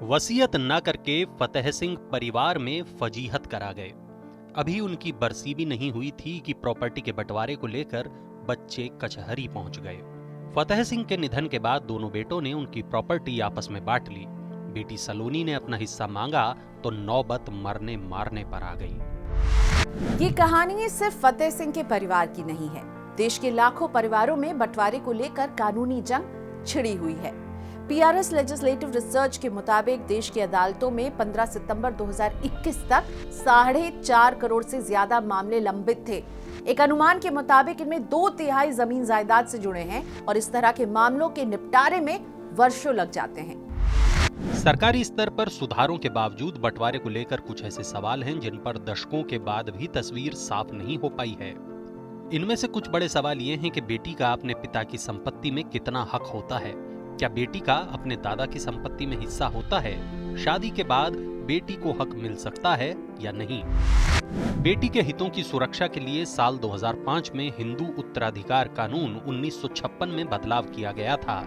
वसीयत न करके फतेह सिंह परिवार में फजीहत करा गए। अभी उनकी बरसी भी नहीं हुई थी कि प्रॉपर्टी के बंटवारे को लेकर बच्चे कचहरी पहुंच गए। फतेह सिंह के निधन के बाद दोनों बेटों ने उनकी प्रॉपर्टी आपस में बांट ली। बेटी सलोनी ने अपना हिस्सा मांगा तो नौबत मरने मारने पर आ गई। ये कहानी सिर्फ फतेह सिंह के परिवार की नहीं है। देश के लाखों परिवारों में बंटवारे को लेकर कानूनी जंग छिड़ी हुई है। पीआरएस लेजिस्लेटिव रिसर्च के मुताबिक देश की अदालतों में 15 सितंबर 2021 तक 4.5 करोड़ से ज्यादा मामले लंबित थे। एक अनुमान के मुताबिक इनमें 2/3 जमीन जायदाद से जुड़े हैं और इस तरह के मामलों के निपटारे में वर्षों लग जाते हैं। सरकारी स्तर पर सुधारों के बावजूद बंटवारे को लेकर कुछ ऐसे सवाल हैं जिन पर दशकों के बाद भी तस्वीर साफ नहीं हो पाई है। इनमें से कुछ बड़े सवाल ये हैं कि बेटी का अपने पिता की संपत्ति में कितना हक होता है। क्या बेटी का अपने दादा की संपत्ति में हिस्सा होता है? शादी के बाद बेटी को हक मिल सकता है या नहीं? बेटी के हितों की सुरक्षा के लिए साल 2005 में हिंदू उत्तराधिकार कानून 1956 में बदलाव किया गया था।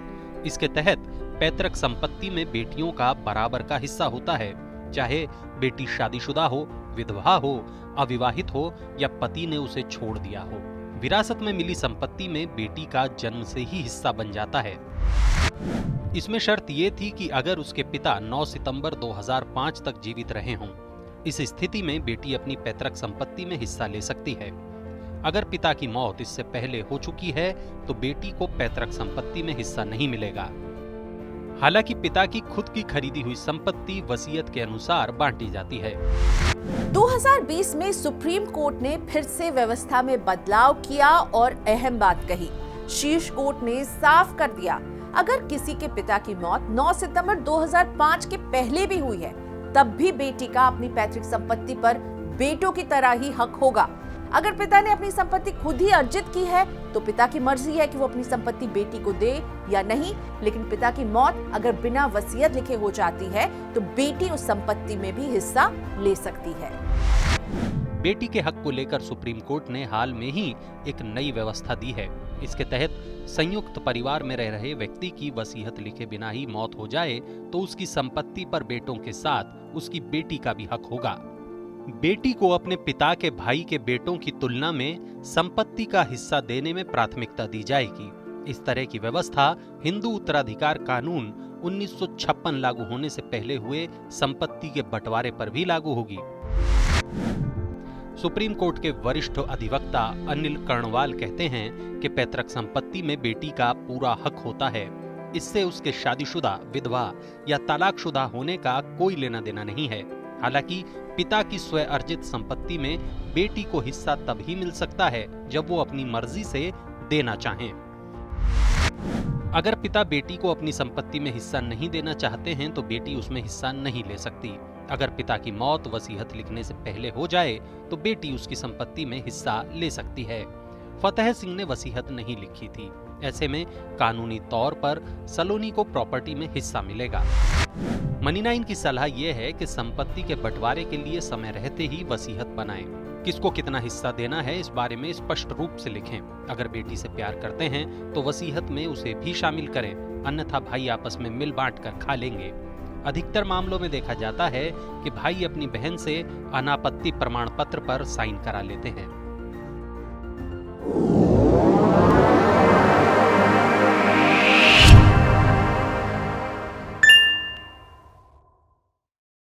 इसके तहत पैतृक संपत्ति में बेटियों का बराबर का हिस्सा होता है, चाहे बेटी शादीशुदा हो, विधवा हो, अविवाहित हो या पति ने उसे छोड़ दिया हो। विरासत में मिली संपत्ति में बेटी का जन्म से ही हिस्सा बन जाता है। इसमें शर्त ये थी कि अगर उसके पिता 9 सितंबर 2005 तक जीवित रहे हों। इस स्थिति में बेटी अपनी पैतृक संपत्ति में हिस्सा ले सकती है। अगर पिता की मौत इससे पहले हो चुकी है तो बेटी को पैतृक संपत्ति में हिस्सा नहीं मिलेगा। हालांकि पिता की खुद की खरीदी हुई संपत्ति वसीयत के अनुसार बांटी जाती है। 2020 में सुप्रीम कोर्ट ने फिर से व्यवस्था में बदलाव किया और अहम बात कही। शीर्ष कोर्ट ने साफ कर दिया, अगर किसी के पिता की मौत 9 सितंबर 2005 के पहले भी हुई है, तब भी बेटी का अपनी पैतृक संपत्ति पर बेटों की तरह ही हक होगा। अगर पिता ने अपनी संपत्ति खुद ही अर्जित की है तो पिता की मर्जी है कि वो अपनी संपत्ति बेटी को दे या नहीं, लेकिन पिता की मौत अगर बिना वसीयत लिखे हो जाती है तो बेटी उस संपत्ति में भी हिस्सा ले सकती है। बेटी के हक को लेकर सुप्रीम कोर्ट ने हाल में ही एक नई व्यवस्था दी है। इसके तहत संयुक्त परिवार में रह रहे व्यक्ति की वसीयत लिखे बिना ही मौत हो जाए तो उसकी संपत्ति पर बेटों के साथ उसकी बेटी का भी हक होगा। बेटी को अपने पिता के भाई के बेटों की तुलना में संपत्ति का हिस्सा देने में प्राथमिकता दी जाएगी। इस तरह की व्यवस्था हिंदू उत्तराधिकार कानून 1956 लागू होने से पहले हुए संपत्ति के बंटवारे पर भी लागू होगी। सुप्रीम कोर्ट के वरिष्ठ अधिवक्ता अनिल कर्णवाल कहते हैं कि पैतृक संपत्ति में बेटी का पूरा हक होता है। इससे उसके शादीशुदा, विधवा या तलाकशुदा होने का कोई लेना देना नहीं है। हालांकि पिता की स्वयं अर्जित संपत्ति में बेटी को हिस्सा तभी मिल सकता है जब वो अपनी मर्जी से देना चाहें। अगर पिता बेटी को अपनी संपत्ति में हिस्सा नहीं देना चाहते हैं तो बेटी उसमें हिस्सा नहीं ले सकती। अगर पिता की मौत वसीयत लिखने से पहले हो जाए तो बेटी उसकी संपत्ति में हिस्सा ले सकती है। फतेह सिंह ने वसीयत नहीं लिखी थी। ऐसे में कानूनी तौर पर सलोनी को प्रॉपर्टी में हिस्सा मिलेगा। मनी 9 की सलाह यह है कि संपत्ति के बंटवारे के लिए समय रहते ही वसीयत बनाएं। किसको कितना हिस्सा देना है इस बारे में स्पष्ट रूप से लिखें। अगर बेटी से प्यार करते हैं तो वसीयत में उसे भी शामिल करें, अन्यथा भाई आपस में मिल बांट कर खा लेंगे। अधिकतर मामलों में देखा जाता है कि भाई अपनी बहन से अनापत्ति प्रमाण पत्र पर साइन करा लेते हैं।